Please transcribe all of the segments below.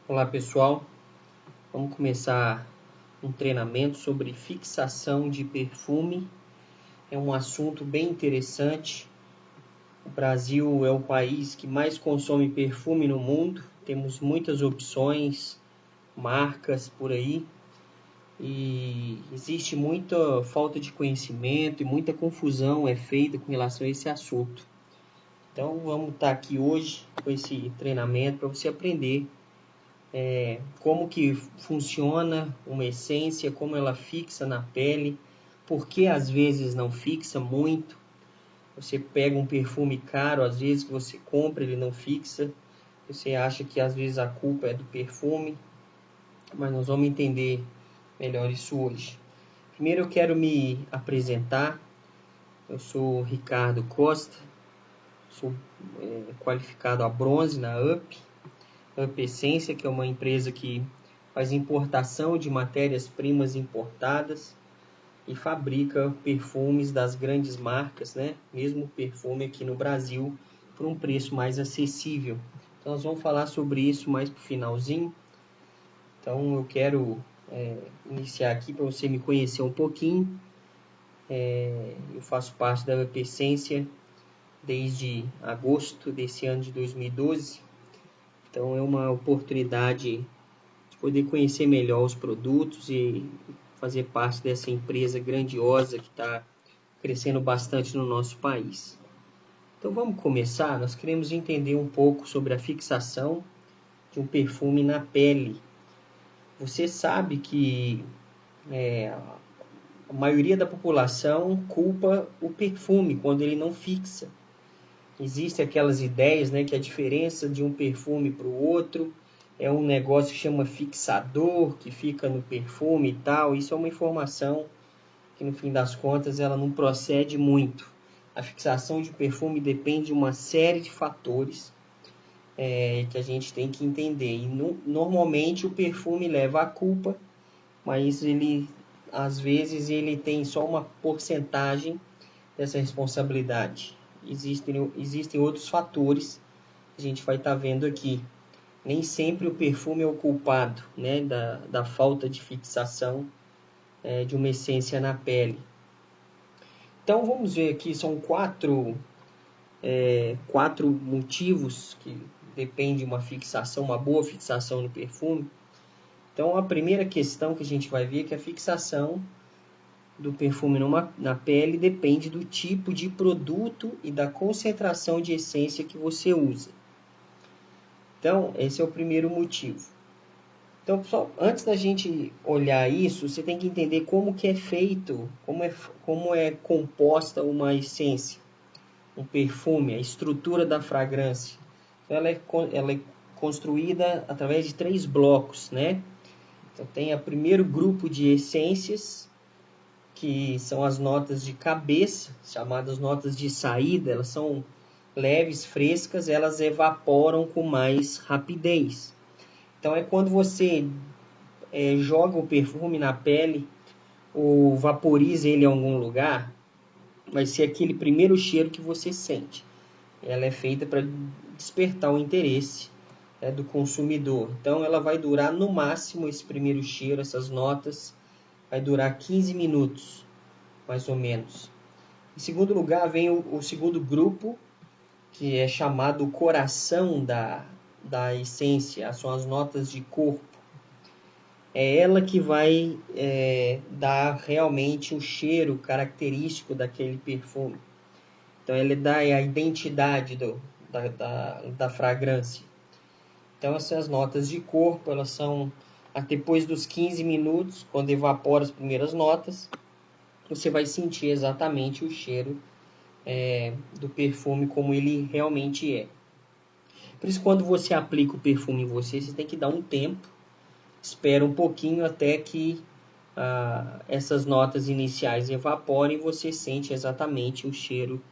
Olá pessoal, vamos começar um treinamento sobre fixação de perfume. É um assunto bem interessante. O Brasil é o país que mais consome perfume no mundo. Temos muitas opções, marcas por aí. E existe muita falta de conhecimento e muita confusão é feita com relação a esse assunto. Então vamos estar aqui hoje com esse treinamento para você aprender como que funciona uma essência, como ela fixa na pele, por que às vezes não fixa muito. Você pega um perfume caro, às vezes que você compra, ele não fixa. Você acha que às vezes a culpa é do perfume, mas nós vamos entender melhor isso hoje. Primeiro eu quero me apresentar. Eu sou Ricardo Costa, sou qualificado a bronze na UP Essência, que é uma empresa que faz importação de matérias-primas importadas e fabrica perfumes das grandes marcas, né? Mesmo perfume aqui no Brasil, por um preço mais acessível. Então, nós vamos falar sobre isso mais para o finalzinho. Então, eu quero iniciar aqui para você me conhecer um pouquinho. Eu faço parte da Essência desde agosto desse ano de 2012. Então, é uma oportunidade de poder conhecer melhor os produtos e fazer parte dessa empresa grandiosa que está crescendo bastante no nosso país. Então vamos começar. Nós queremos entender um pouco sobre a fixação de um perfume na pele. Você sabe que a maioria da população culpa o perfume quando ele não fixa. Existem aquelas ideias, né, que a diferença de um perfume para o outro é um negócio que chama fixador, que fica no perfume e tal. Isso é uma informação que no fim das contas ela não procede muito. A fixação de perfume depende de uma série de fatores que a gente tem que entender. E normalmente o perfume leva a culpa, mas ele às vezes ele tem só uma porcentagem dessa responsabilidade. Existem outros fatores que a gente vai estar vendo aqui. Nem sempre o perfume é o culpado, né, da falta de fixação de uma essência na pele. Então vamos ver aqui, são quatro motivos que dependem de uma fixação, uma boa fixação no perfume. Então a primeira questão que a gente vai ver é que a fixação do perfume na pele depende do tipo de produto e da concentração de essência que você usa. Então esse é o primeiro motivo. Então, só antes da gente olhar isso, você tem que entender como que é feito, como é composta uma essência, um perfume, a estrutura da fragrância. Então, ela é construída através de 3 blocos, né? Então, tem o primeiro grupo de essências, que são as notas de cabeça, chamadas notas de saída. Elas são leves, frescas, elas evaporam com mais rapidez. Então, é quando você joga o perfume na pele ou vaporiza ele em algum lugar, vai ser aquele primeiro cheiro que você sente. Ela é feita para despertar o interesse do consumidor. Então ela vai durar no máximo esse primeiro cheiro, essas notas, vai durar 15 minutos, mais ou menos. Em segundo lugar vem o segundo grupo, que é chamado coração da essência, são as notas de corpo. É ela que vai dar realmente o cheiro característico daquele perfume. Então, ela dá a identidade da fragrância. Então, essas notas de corpo, elas são depois dos 15 minutos, quando evapora as primeiras notas, você vai sentir exatamente o cheiro do perfume como ele realmente é. Por isso, quando você aplica o perfume em você tem que dar um tempo, espera um pouquinho até que essas notas iniciais evaporem e você sente exatamente o cheiro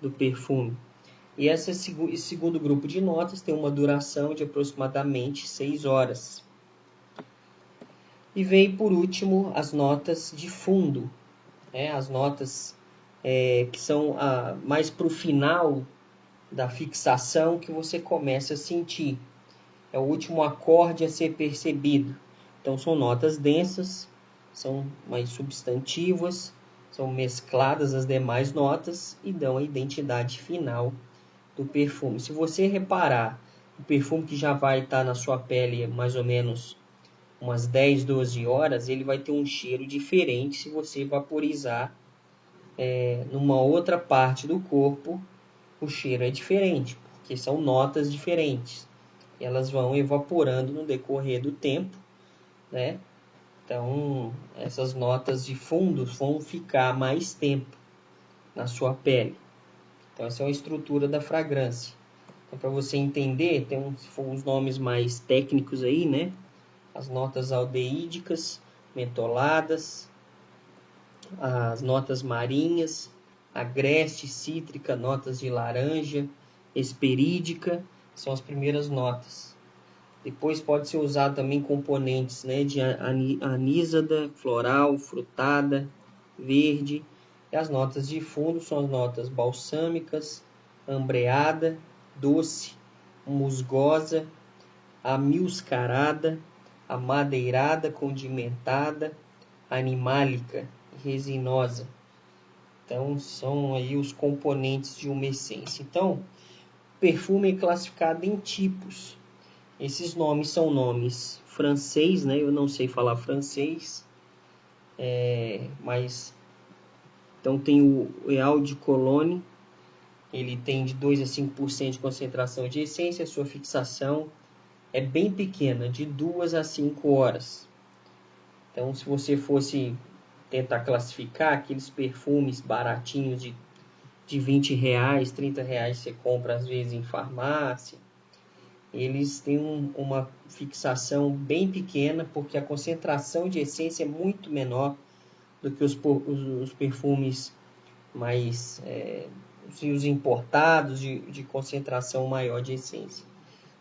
do perfume. E esse segundo grupo de notas tem uma duração de aproximadamente 6 horas. E vem por último as notas de fundo, as notas que são mais para o final da fixação que você começa a sentir. é o último acorde a ser percebido. Então são notas densas, são mais substantivas, são mescladas as demais notas e dão a identidade final do perfume. Se você reparar, o perfume que já vai estar na sua pele mais ou menos umas 10, 12 horas, ele vai ter um cheiro diferente se você vaporizar numa outra parte do corpo. O cheiro é diferente, porque são notas diferentes. Elas vão evaporando no decorrer do tempo, né? Então, essas notas de fundo vão ficar mais tempo na sua pele. Então, essa é a estrutura da fragrância. Então, para você entender, tem uns nomes mais técnicos aí, né? As notas aldeídicas, mentoladas, as notas marinhas, agreste, cítrica, notas de laranja, hesperídica, são as primeiras notas. Depois pode ser usado também componentes, né, de anísada, floral, frutada, verde. E as notas de fundo são as notas balsâmicas, ambreada, doce, musgosa, amiuscarada, amadeirada, condimentada, animálica e resinosa. Então, são aí os componentes de uma essência. Então, perfume é classificado em tipos. Esses nomes são nomes francês, né? Eu não sei falar francês, mas então tem o Eau de Cologne, ele tem de 2 a 5% de concentração de essência, a sua fixação é bem pequena, de 2 a 5 horas. Então, se você fosse tentar classificar aqueles perfumes baratinhos de 20 reais, 30 reais, você compra às vezes em farmácia, eles têm uma fixação bem pequena, porque a concentração de essência é muito menor do que os perfumes mais os importados de concentração maior de essência.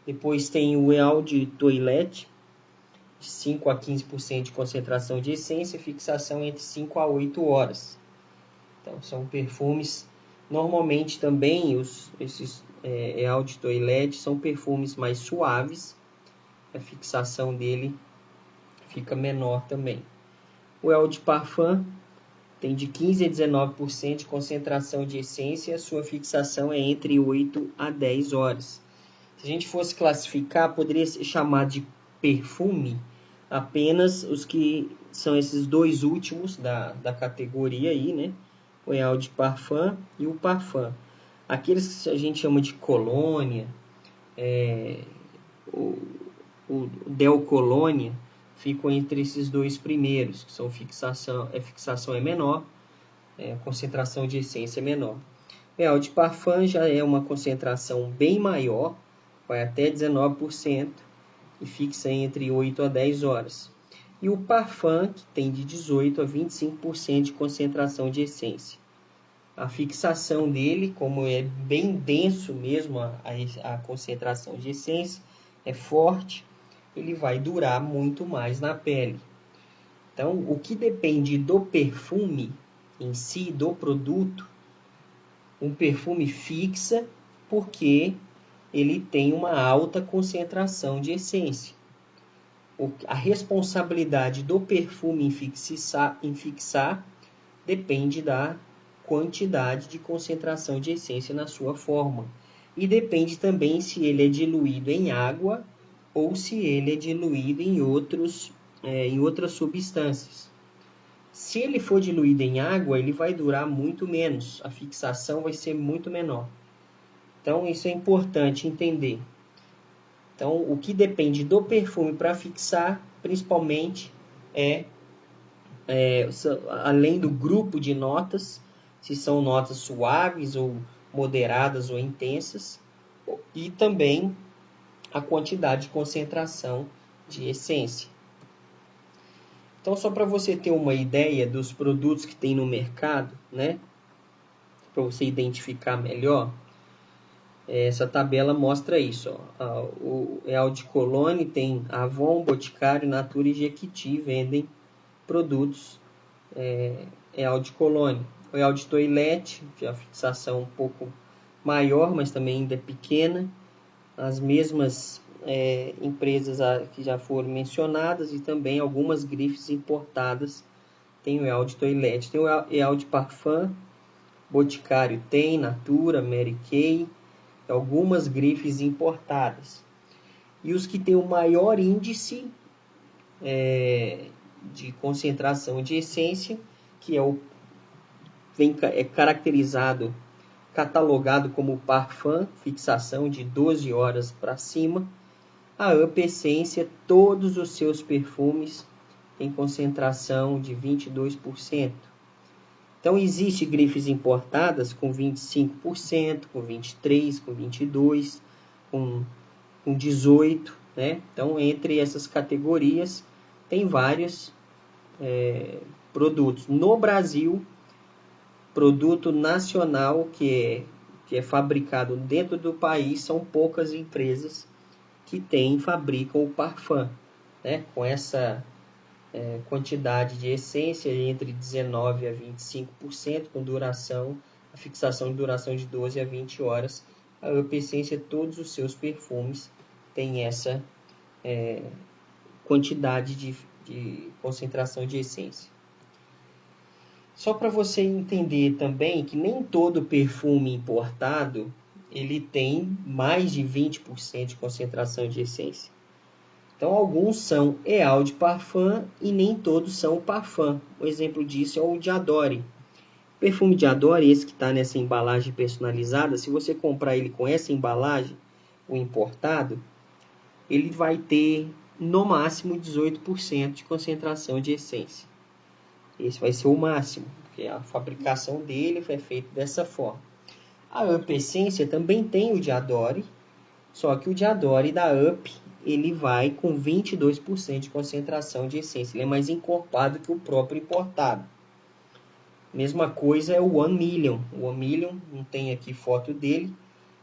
Depois tem o Eau de Toilette, de 5 a 15% de concentração de essência, fixação entre 5 a 8 horas. Então, são perfumes, normalmente também esses Eau de Toilette são perfumes mais suaves, a fixação dele fica menor também. O Eau de Parfum tem de 15 a 19% de concentração de essência, a sua fixação é entre 8 a 10 horas. Se a gente fosse classificar, poderia ser chamado de perfume apenas os que são esses dois últimos da categoria aí, né? O Eau de Parfum e o Parfum. Aqueles que a gente chama de colônia, o Del Colônia, ficam entre esses dois primeiros, que são a fixação é menor, a concentração de essência é menor. O Eau de Parfum já é uma concentração bem maior, vai até 19% e fixa entre 8 a 10 horas. E o Parfum, que tem de 18 a 25% de concentração de essência. A fixação dele, como é bem denso mesmo a concentração de essência, é forte, ele vai durar muito mais na pele. Então, o que depende do perfume em si, do produto, um perfume fixa porque ele tem uma alta concentração de essência. A responsabilidade do perfume em fixar depende da quantidade de concentração de essência na sua fórmula. E depende também se ele é diluído em água ou se ele é diluído em outras substâncias. Se ele for diluído em água, ele vai durar muito menos, a fixação vai ser muito menor. Então, isso é importante entender. Então, o que depende do perfume para fixar, principalmente, além do grupo de notas, se são notas suaves ou moderadas ou intensas, e também a quantidade de concentração de essência. Então, só para você ter uma ideia dos produtos que tem no mercado, né? Para você identificar melhor, essa tabela mostra isso. O Eau de Cologne tem Avon, Boticário, Natura e Jequiti vendem produtos Eau de Cologne. O Eau de Toilette, que é a fixação um pouco maior, mas também ainda é pequena. As mesmas empresas que já foram mencionadas e também algumas grifes importadas. Tem o Eau de Toilette, tem o Eau de Parfum, Boticário tem, Natura, Mary Kay, algumas grifes importadas. E os que têm o maior índice de concentração de essência, que é caracterizado, catalogado como parfum, fixação de 12 horas para cima. A Up Essência, todos os seus perfumes têm concentração de 22%. Então, existem grifes importadas com 25%, com 23%, com 22%, com 18%. Né? Então, entre essas categorias, tem vários produtos. No Brasil, produto nacional que é fabricado dentro do país, são poucas empresas que fabricam o parfum, né? Com essa quantidade de essência entre 19% a 25%, com a fixação de duração de 12 a 20 horas. A Up Essência, todos os seus perfumes têm essa quantidade de concentração de essência. Só para você entender também que nem todo perfume importado ele tem mais de 20% de concentração de essência. Então, alguns são Eau de Parfum e nem todos são parfum. Um exemplo disso é o Diadore. O perfume Diadore, esse que está nessa embalagem personalizada, se você comprar ele com essa embalagem, o importado, ele vai ter no máximo 18% de concentração de essência. Esse vai ser o máximo, porque a fabricação dele foi feita dessa forma. A Up Essência também tem o Diadore, só que o Diadore da Up ele vai com 22% de concentração de essência. Ele é mais encorpado que o próprio importado. Mesma coisa é o One Million. O One Million, não tem aqui foto dele,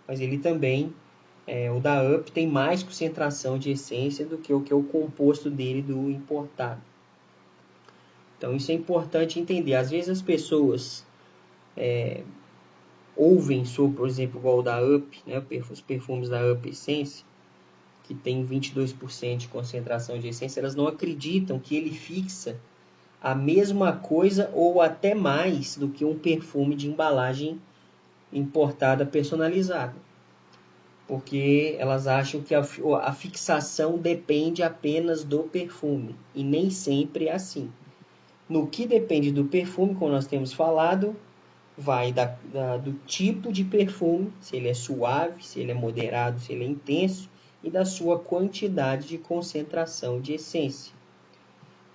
mas ele também, o da Up, tem mais concentração de essência do que o composto dele do importado. Então isso é importante entender. Às vezes as pessoas ouvem sobre, por exemplo, igual o da Up, né, os perfumes da Up Essência, que tem 22% de concentração de essência, elas não acreditam que ele fixa a mesma coisa ou até mais do que um perfume de embalagem importada personalizada. Porque elas acham que a fixação depende apenas do perfume, e nem sempre é assim. No que depende do perfume, como nós temos falado, vai do tipo de perfume, se ele é suave, se ele é moderado, se ele é intenso, e da sua quantidade de concentração de essência.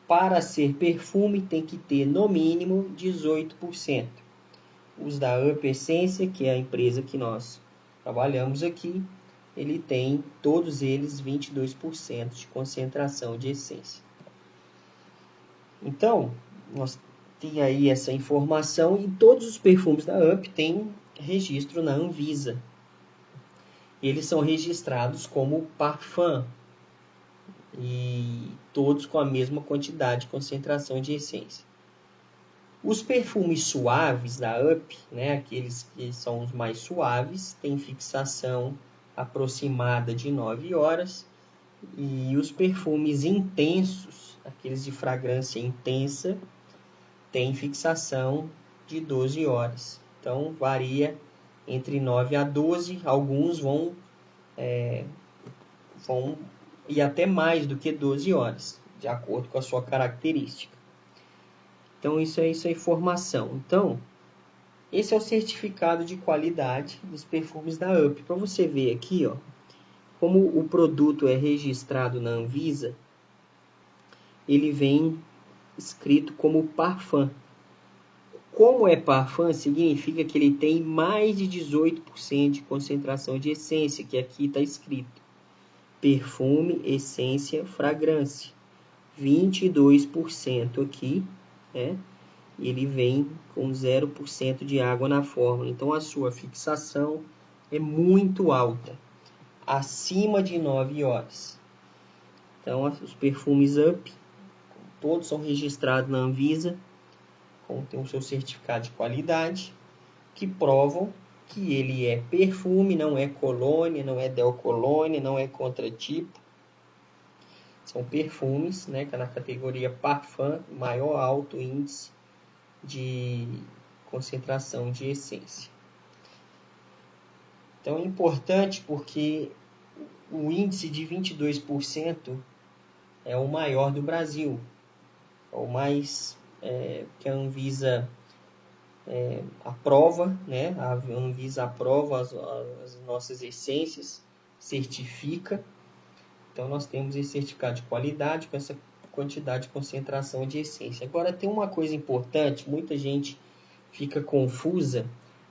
Para ser perfume, tem que ter no mínimo 18%. Os da Up Essência, que é a empresa que nós trabalhamos aqui, ele tem todos eles 22% de concentração de essência. Então, nós temos aí essa informação e todos os perfumes da Up têm registro na Anvisa. Eles são registrados como parfum e todos com a mesma quantidade de concentração de essência. Os perfumes suaves da Up, né, aqueles que são os mais suaves, têm fixação aproximada de 9 horas. E os perfumes intensos, aqueles de fragrância intensa, têm fixação de 12 horas. Então, varia entre 9 a 12. Alguns vão ir até mais do que 12 horas, de acordo com a sua característica. Então, isso é informação. Então, esse é o certificado de qualidade dos perfumes da Up. Para você ver aqui, ó, como o produto é registrado na Anvisa, ele vem escrito como parfum. Como é parfum, significa que ele tem mais de 18% de concentração de essência, que aqui está escrito. Perfume, essência, fragrância. 22% aqui, né? Ele vem com 0% de água na fórmula. Então, a sua fixação é muito alta, acima de 9 horas. Então, os perfumes Up, todos são registrados na Anvisa, tem o seu certificado de qualidade, que provam que ele é perfume, não é colônia, não é delcolônia, não é contratipo. São perfumes, né, que é na categoria parfum, maior alto índice de concentração de essência. Então é importante porque o índice de 22% é o maior do Brasil, é o mais que a Anvisa aprova, né? A Anvisa aprova as nossas essências, certifica. Então nós temos esse certificado de qualidade com essa quantidade de concentração de essência. Agora tem uma coisa importante, muita gente fica confusa,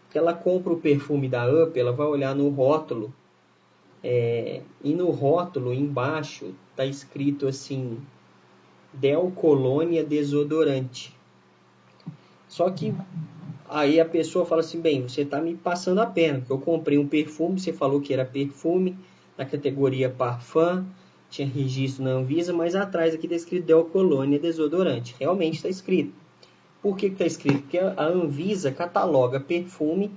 que ela compra o perfume da UP, ela vai olhar no rótulo, e no rótulo embaixo está escrito assim, delcolônia desodorante. Só que aí a pessoa fala assim, bem, você está me passando a perna, porque eu comprei um perfume, você falou que era perfume, na categoria parfum, tinha registro na Anvisa, mas atrás aqui está escrito delcolônia desodorante. Realmente está escrito. Por que está escrito? Porque a Anvisa cataloga perfume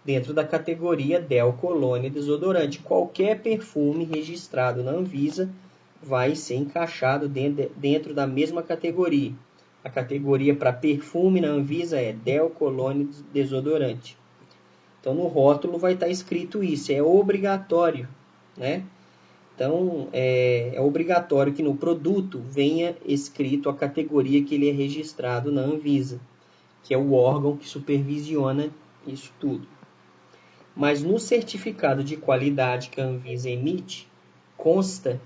dentro da categoria delcolônia desodorante. Qualquer perfume registrado na Anvisa vai ser encaixado dentro da mesma categoria. A categoria para perfume na Anvisa é delcolônia desodorante. Então no rótulo vai estar escrito isso, é obrigatório, né? Então é obrigatório que no produto venha escrito a categoria que ele é registrado na Anvisa, que é o órgão que supervisiona isso tudo. Mas no certificado de qualidade que a Anvisa emite, consta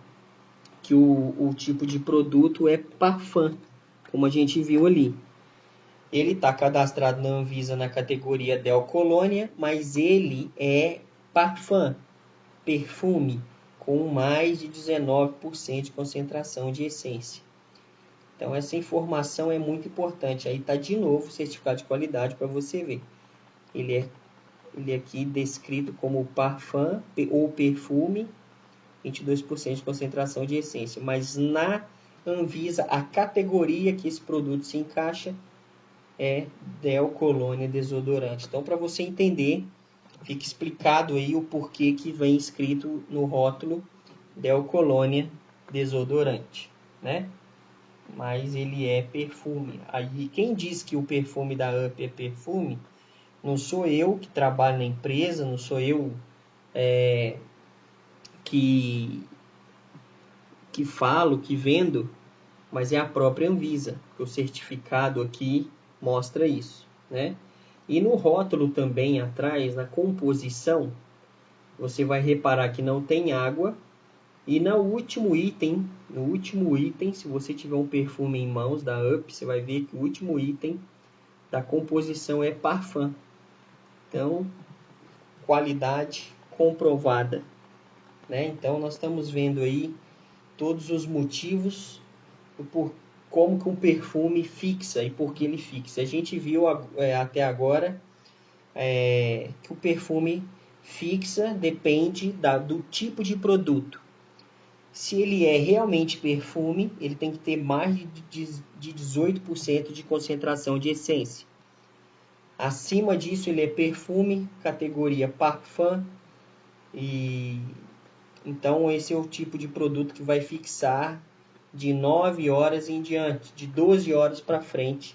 que o tipo de produto é parfum, como a gente viu ali. Ele está cadastrado na Anvisa na categoria delcolônia, mas ele é parfum, perfume, com mais de 19% de concentração de essência. Então essa informação é muito importante. Aí está de novo o certificado de qualidade para você ver. Ele é aqui descrito como parfum ou perfume, 22% de concentração de essência. Mas na Anvisa, a categoria que esse produto se encaixa é delcolônia desodorante. Então, para você entender, fica explicado aí o porquê que vem escrito no rótulo delcolônia desodorante, né? Mas ele é perfume. Aí, quem diz que o perfume da UP é perfume, não sou eu que trabalho na empresa, não sou eu que falo, que vendo, mas é a própria Anvisa. O certificado aqui mostra isso, né? E no rótulo também atrás, na composição, você vai reparar que não tem água. E no último item, se você tiver um perfume em mãos da UP, você vai ver que o último item da composição é parfum. Então, qualidade comprovada, né? Então, nós estamos vendo aí todos os motivos por como que um perfume fixa e por que ele fixa. A gente viu até agora que o perfume fixa depende do tipo de produto. Se ele é realmente perfume, ele tem que ter mais de 18% de concentração de essência. Acima disso, ele é perfume, categoria parfum. E então, esse é o tipo de produto que vai fixar de 9 horas em diante, de 12 horas para frente,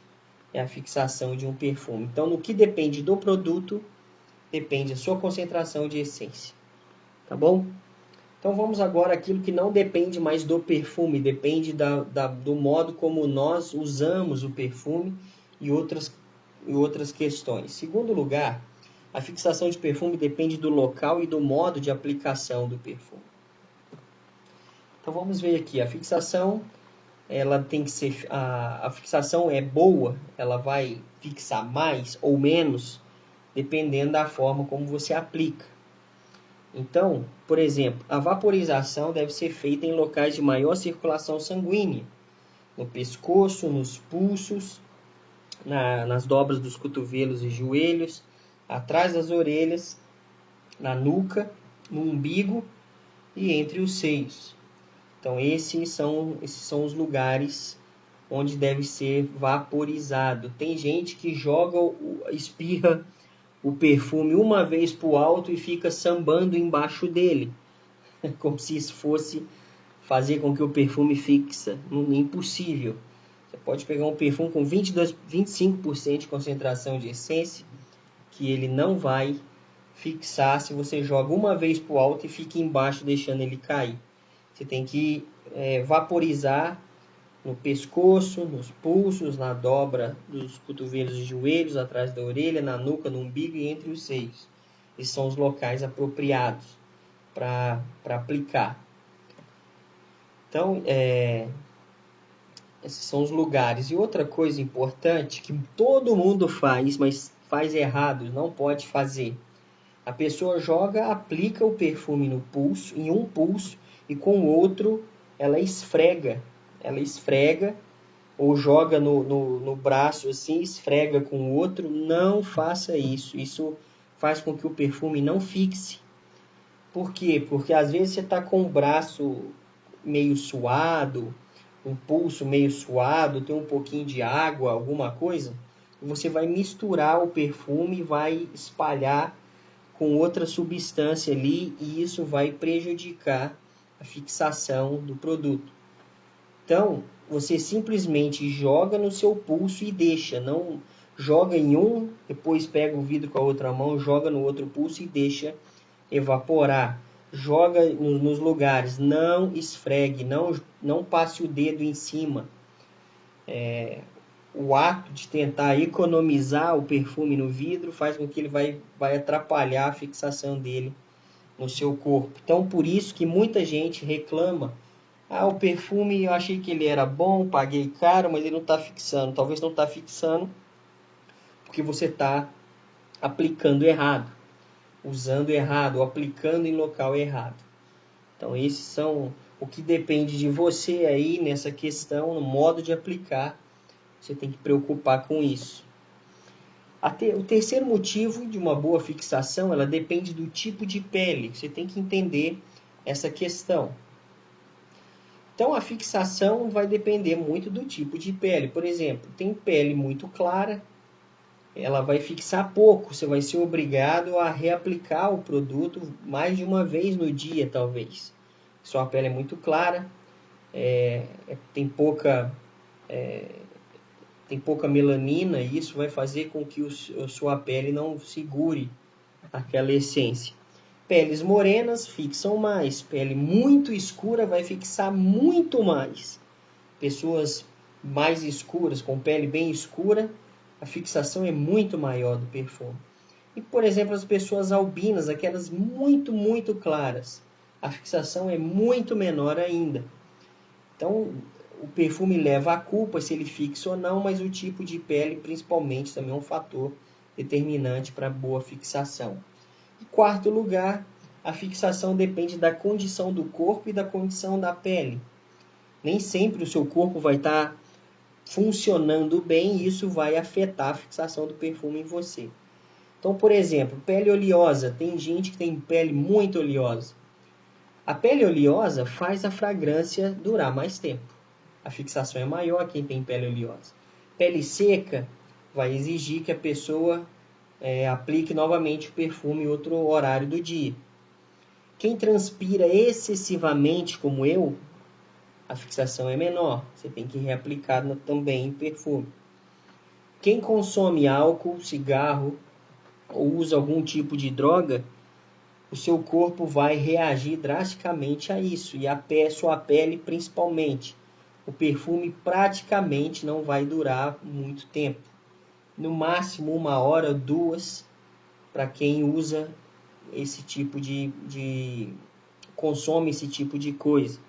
é a fixação de um perfume. Então, no que depende do produto, depende a sua concentração de essência. Tá bom? Então vamos agora àquilo que não depende mais do perfume, depende do modo como nós usamos o perfume e outras questões. Em segundo lugar, a fixação de perfume depende do local e do modo de aplicação do perfume. Então vamos ver aqui, a fixação, ela tem que ser, a fixação é boa, ela vai fixar mais ou menos, dependendo da forma como você aplica. Então, por exemplo, a vaporização deve ser feita em locais de maior circulação sanguínea, no pescoço, nos pulsos, nas dobras dos cotovelos e joelhos, atrás das orelhas, na nuca, no umbigo e entre os seios. Então, esses são os lugares onde deve ser vaporizado. Tem gente que espirra o perfume uma vez para o alto e fica sambando embaixo dele, como se isso fosse fazer com que o perfume fixa. Impossível. Você pode pegar um perfume com 25% de concentração de essência, que ele não vai fixar se você joga uma vez para o alto e fica embaixo deixando ele cair. Você tem que vaporizar no pescoço, nos pulsos, na dobra dos cotovelos e joelhos, atrás da orelha, na nuca, no umbigo e entre os seios. Esses são os locais apropriados para aplicar. Então, esses são os lugares. E outra coisa importante que todo mundo faz, mas faz errado, não pode fazer. A pessoa aplica o perfume no pulso, em um pulso, e com o outro ela esfrega. Ela esfrega ou joga no braço assim, esfrega com o outro. Não faça isso. Isso faz com que o perfume não fixe. Por quê? Porque às vezes você está com o braço meio suado, um pulso meio suado, tem um pouquinho de água, alguma coisa, você vai misturar o perfume e vai espalhar com outra substância ali, e isso vai prejudicar a fixação do produto. Então, você simplesmente joga no seu pulso e deixa, não joga em um, depois pega o vidro com a outra mão, joga no outro pulso e deixa evaporar. Joga nos lugares, não esfregue, não passe o dedo em cima. O ato de tentar economizar o perfume no vidro faz com que ele vai atrapalhar a fixação dele no seu corpo. Então, por isso que muita gente reclama: o perfume eu achei que ele era bom, paguei caro, mas ele não está fixando. Talvez não está fixando porque você está aplicando errado, usando errado, ou aplicando em local errado. Então, esses são o que depende de você aí nessa questão, no modo de aplicar. Você tem que preocupar com isso. O terceiro motivo de uma boa fixação, ela depende do tipo de pele. Você tem que entender essa questão. Então, a fixação vai depender muito do tipo de pele. Por exemplo, tem pele muito clara, ela vai fixar pouco. Você vai ser obrigado a reaplicar o produto mais de uma vez no dia, talvez. Sua pele é muito clara, tem pouca melanina, e isso vai fazer com que a sua pele não segure aquela essência. Peles morenas fixam mais, pele muito escura vai fixar muito mais. Pessoas mais escuras, com pele bem escura, a fixação é muito maior do perfume. E, por exemplo, as pessoas albinas, aquelas muito, muito claras, a fixação é muito menor ainda. Então, o perfume leva a culpa se ele fixa ou não, mas o tipo de pele, principalmente, também é um fator determinante para boa fixação. Em quarto lugar, a fixação depende da condição do corpo e da condição da pele. Nem sempre o seu corpo vai estar funcionando bem e isso vai afetar a fixação do perfume em você. Então, por exemplo, pele oleosa. Tem gente que tem pele muito oleosa. A pele oleosa faz a fragrância durar mais tempo. A fixação é maior quem tem pele oleosa. Pele seca vai exigir que a pessoa aplique novamente o perfume em outro horário do dia. Quem transpira excessivamente, como eu, a fixação é menor. Você tem que reaplicar também o perfume. Quem consome álcool, cigarro ou usa algum tipo de droga, o seu corpo vai reagir drasticamente a isso. E sua pele principalmente. O perfume praticamente não vai durar muito tempo. No máximo 1 hora, 2, para quem usa esse tipo consome esse tipo de coisa.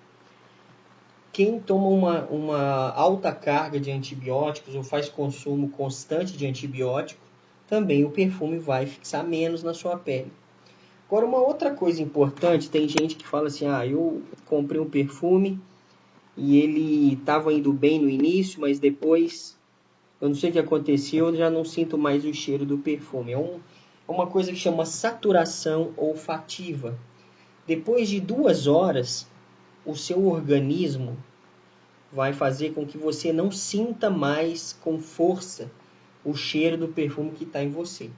Quem toma uma alta carga de antibióticos ou faz consumo constante de antibiótico, também o perfume vai fixar menos na sua pele. Agora, uma outra coisa importante, tem gente que fala assim: eu comprei um perfume e ele estava indo bem no início, mas depois, eu não sei o que aconteceu, eu já não sinto mais o cheiro do perfume. É uma coisa que chama saturação olfativa. Depois de 2 horas, o seu organismo vai fazer com que você não sinta mais com força o cheiro do perfume que está em você.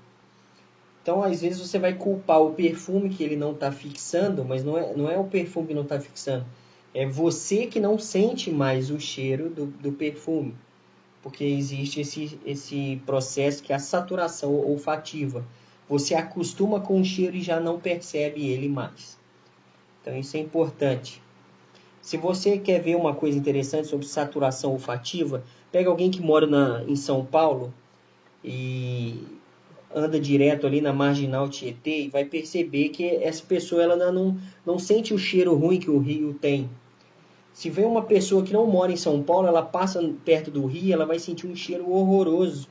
Então, às vezes, você vai culpar o perfume que ele não está fixando, mas não é o perfume que não está fixando. É você que não sente mais o cheiro do perfume. Porque existe esse processo que é a saturação olfativa. Você acostuma com o cheiro e já não percebe ele mais. Então, isso é importante. Se você quer ver uma coisa interessante sobre saturação olfativa, pega alguém que mora em São Paulo e anda direto ali na Marginal Tietê e vai perceber que essa pessoa ela não sente o cheiro ruim que o rio tem. Se vem uma pessoa que não mora em São Paulo, ela passa perto do rio, ela vai sentir um cheiro horroroso.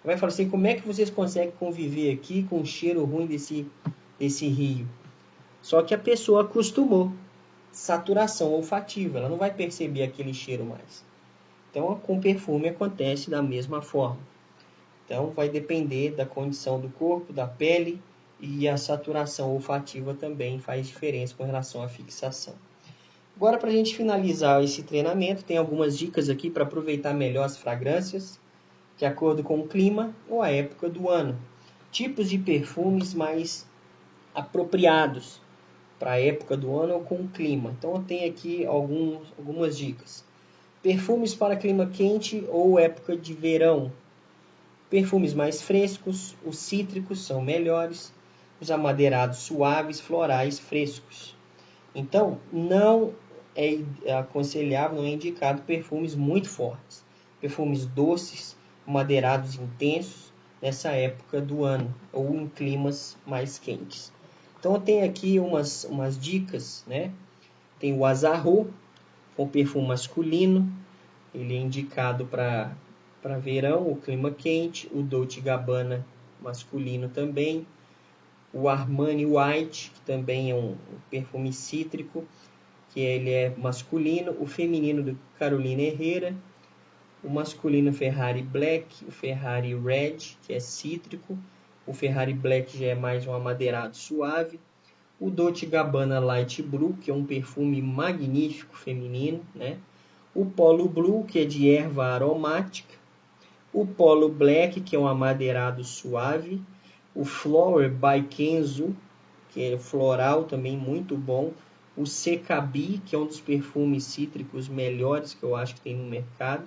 Vai falar assim, como é que vocês conseguem conviver aqui com o cheiro ruim desse rio? Só que a pessoa acostumou. Saturação olfativa, ela não vai perceber aquele cheiro mais. Então, com perfume acontece da mesma forma. Então, vai depender da condição do corpo, da pele, e a saturação olfativa também faz diferença com relação à fixação. Agora, para a gente finalizar esse treinamento, tem algumas dicas aqui para aproveitar melhor as fragrâncias, de acordo com o clima ou a época do ano. Tipos de perfumes mais apropriados para a época do ano ou com o clima. Então, eu tenho aqui algumas dicas. Perfumes para clima quente ou época de verão. Perfumes mais frescos, os cítricos são melhores, os amadeirados suaves, florais frescos. Então, não é aconselhável, não é indicado perfumes muito fortes. Perfumes doces, madeirados intensos, nessa época do ano, ou em climas mais quentes. Então, eu tenho aqui umas dicas, né? Tem o Azarro, com perfume masculino, ele é indicado para verão, o clima quente. O Dolce & Gabbana masculino também. O Armani White, que também é um perfume cítrico, que ele é masculino. O feminino do Carolina Herrera. O masculino Ferrari Black, o Ferrari Red, que é cítrico. O Ferrari Black já é mais um amadeirado suave. O Dolce & Gabbana Light Blue, que é um perfume magnífico feminino, né? O Polo Blue, que é de erva aromática. O Polo Black, que é um amadeirado suave. O Flower by Kenzo, que é floral também muito bom. O Secabi, que é um dos perfumes cítricos melhores que eu acho que tem no mercado.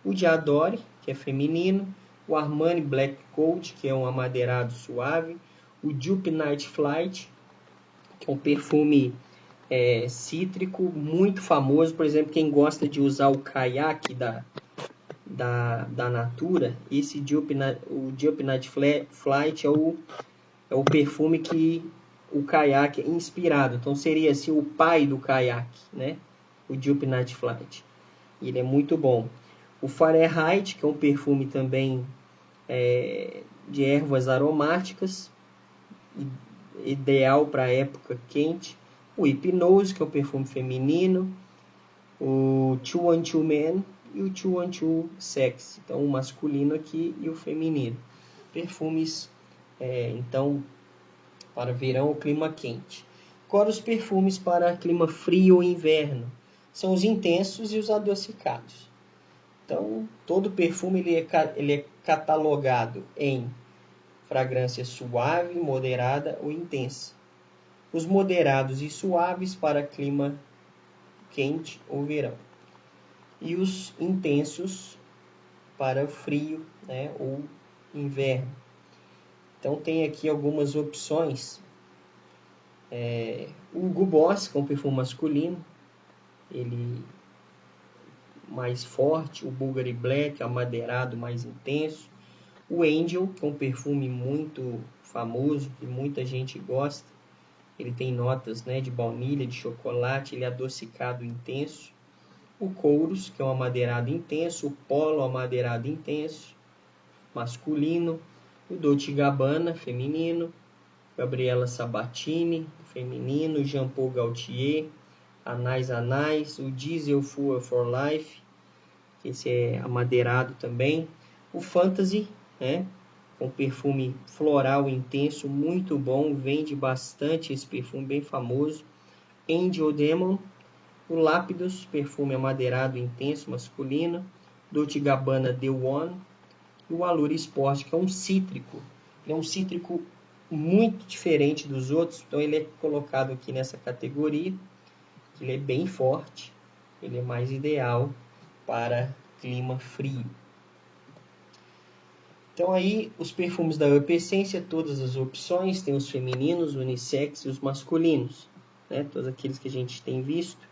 O Diadore, que é feminino. O Armani Black Cold, que é um amadeirado suave. O Dupe Night Flight, que é um perfume cítrico muito famoso. Por exemplo, quem gosta de usar o caiaque da Natura, o Dupe Night Flight é o perfume que o caiaque é inspirado. Então seria assim o pai do caiaque, né? O Dupe Night Flight. Ele é muito bom. O Fahrenheit, que é um perfume também de ervas aromáticas, ideal para a época quente. O Hypnose, que é um perfume feminino. O 212 Man e o 212 Sex. Então, o masculino aqui e o feminino. Perfumes, então, para verão ou clima quente. Agora, os perfumes para clima frio ou inverno. São os intensos e os adocicados. Então, todo perfume ele é catalogado em fragrância suave, moderada ou intensa. Os moderados e suaves para clima quente ou verão. E os intensos para frio, né, ou inverno. Então tem aqui algumas opções. O Hugo Boss, que é um perfume masculino, ele mais forte. O Bulgari Black, amadeirado, mais intenso. O Angel, que é um perfume muito famoso, que muita gente gosta. Ele tem notas, né, de baunilha, de chocolate, ele é adocicado intenso. O Kouros, que é um amadeirado intenso. O Polo, amadeirado intenso, masculino. O Dolce & Gabbana, feminino. Gabriela Sabatini, feminino. Jean Paul Gaultier, Anais. O Diesel Fuel for Life, esse é amadeirado também. O Fantasy, né, com perfume floral intenso, muito bom, vende bastante esse perfume, bem famoso. Angel Demon. O Lápidos, perfume amadeirado intenso, masculino. Dolce & Gabbana The One. E o Allure Sport, que é um cítrico. Ele é um cítrico muito diferente dos outros, então ele é colocado aqui nessa categoria. Ele é bem forte, ele é mais ideal para clima frio. Então aí os perfumes da Up Essência, todas as opções, tem os femininos, unissex e os masculinos, né? Todos aqueles que a gente tem visto.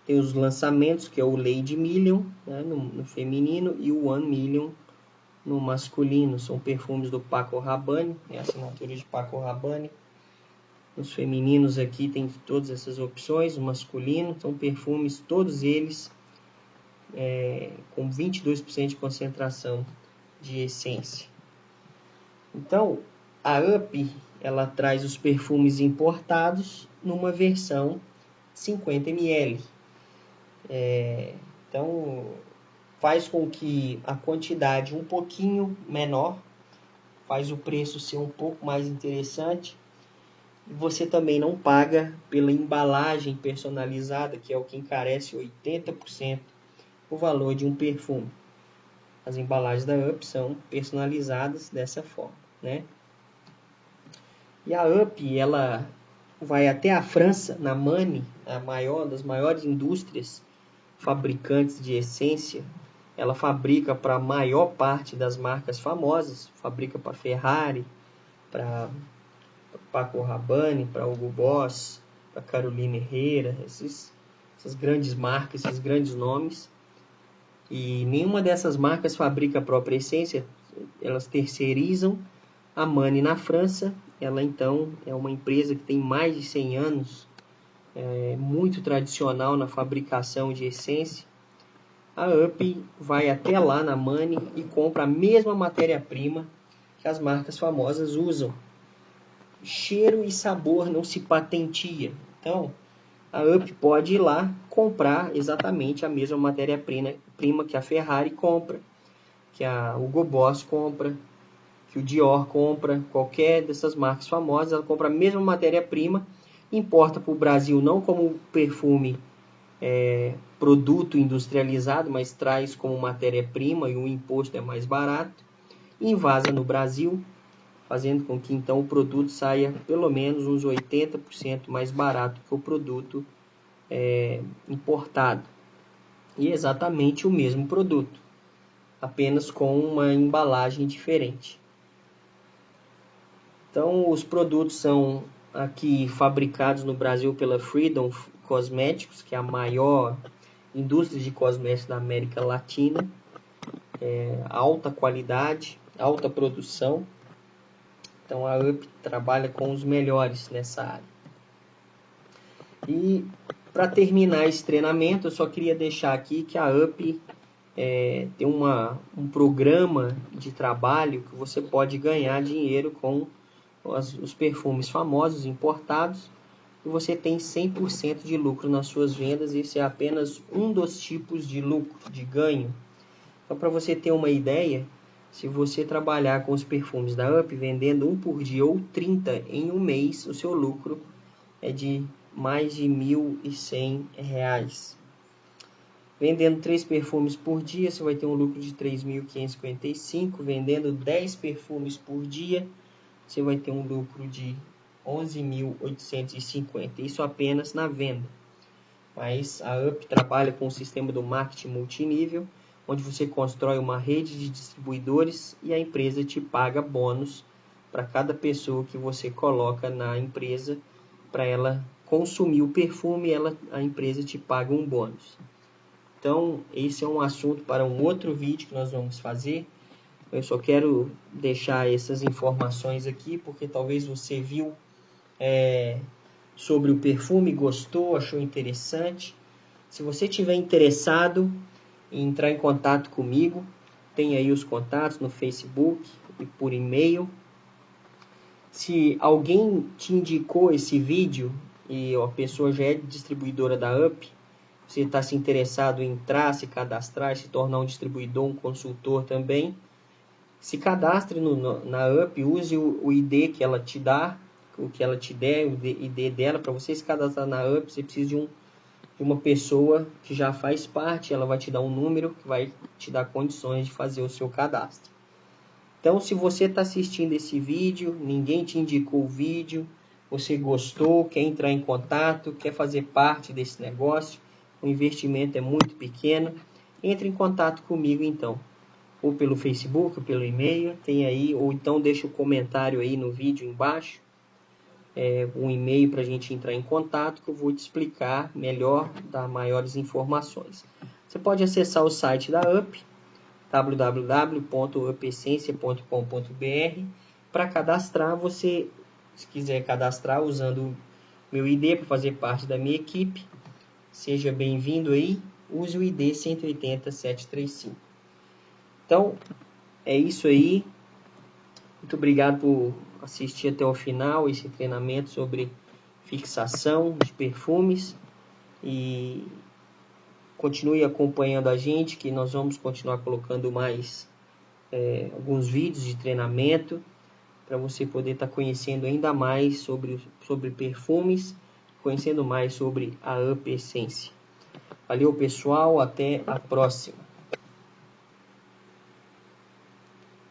Tem os lançamentos, que é o Lady Million, né? no feminino, e o One Million no masculino. São perfumes do Paco Rabanne, é a assinatura de Paco Rabanne. Os femininos aqui tem todas essas opções, o masculino, são perfumes, todos eles com 22% de concentração de essência. Então, a Up, ela traz os perfumes importados numa versão 50 ml. Então, faz com que a quantidade um pouquinho menor, faz o preço ser um pouco mais interessante. E você também não paga pela embalagem personalizada, que é o que encarece 80% o valor de um perfume. As embalagens da Up são personalizadas dessa forma, né? E a Up, ela vai até a França, na Mani, a maior das maiores indústrias fabricantes de essência. Ela fabrica para a maior parte das marcas famosas, fabrica para Ferrari, para Paco Rabanne, para Hugo Boss, para Carolina Herrera, essas grandes marcas, esses grandes nomes. E nenhuma dessas marcas fabrica a própria essência, elas terceirizam. A Mani na França, ela então é uma empresa que tem mais de 100 anos, muito tradicional na fabricação de essência. A Up vai até lá na Mani e compra a mesma matéria-prima que as marcas famosas usam. Cheiro e sabor não se patentia. Então, a Up pode ir lá comprar exatamente a mesma matéria-prima que a Ferrari compra, que a Hugo Boss compra, que o Dior compra, qualquer dessas marcas famosas, ela compra a mesma matéria-prima, importa para o Brasil não como perfume produto industrializado, mas traz como matéria-prima e o imposto é mais barato, invasa no Brasil, fazendo com que então o produto saia pelo menos uns 80% mais barato que o produto importado. E exatamente o mesmo produto, apenas com uma embalagem diferente. Então, os produtos são aqui fabricados no Brasil pela Freedom Cosméticos, que é a maior indústria de cosméticos da América Latina. Alta qualidade, alta produção. Então, a Up trabalha com os melhores nessa área. E, para terminar esse treinamento, eu só queria deixar aqui que a Up tem um programa de trabalho que você pode ganhar dinheiro com os perfumes famosos importados e você tem 100% de lucro nas suas vendas. Esse é apenas um dos tipos de lucro, de ganho. Então, para você ter uma ideia, se você trabalhar com os perfumes da Up, vendendo um por dia ou 30 em um mês, o seu lucro é de mais de R$1.100. Vendendo 3 perfumes por dia, você vai ter um lucro de 3.555. Vendendo 10 perfumes por dia, você vai ter um lucro de 11.850. Isso apenas na venda. Mas a Up trabalha com o sistema do marketing multinível, onde você constrói uma rede de distribuidores e a empresa te paga bônus para cada pessoa que você coloca na empresa para ela consumir o perfume, a empresa te paga um bônus. Então, esse é um assunto para um outro vídeo que nós vamos fazer. Eu só quero deixar essas informações aqui, porque talvez você viu sobre o perfume, gostou, achou interessante. Se você tiver interessado em entrar em contato comigo, tem aí os contatos no Facebook e por e-mail. Se alguém te indicou esse vídeo e a pessoa já é distribuidora da Up, você está se interessado em entrar, se cadastrar, se tornar um distribuidor, um consultor também, se cadastre na Up, use o ID que ela te dá, o que ela te der, o ID dela. Para você se cadastrar na Up, você precisa de uma pessoa que já faz parte, ela vai te dar um número que vai te dar condições de fazer o seu cadastro. Então, se você está assistindo esse vídeo, ninguém te indicou o vídeo, você gostou, quer entrar em contato, quer fazer parte desse negócio, o investimento é muito pequeno, entre em contato comigo então, ou pelo Facebook, ou pelo e-mail, tem aí, ou então deixa o comentário aí no vídeo embaixo, um e-mail para a gente entrar em contato, que eu vou te explicar melhor, dar maiores informações. Você pode acessar o site da UP, www.upessencia.com.br. Para cadastrar, você, se quiser cadastrar usando meu ID para fazer parte da minha equipe, seja bem-vindo aí, use o ID 180735. Então, é isso aí. Muito obrigado por assistir até o final esse treinamento sobre fixação de perfumes e continue acompanhando a gente, que nós vamos continuar colocando mais alguns vídeos de treinamento para você poder estar conhecendo ainda mais sobre perfumes, conhecendo mais sobre a UP Essência. Valeu, pessoal, até a próxima.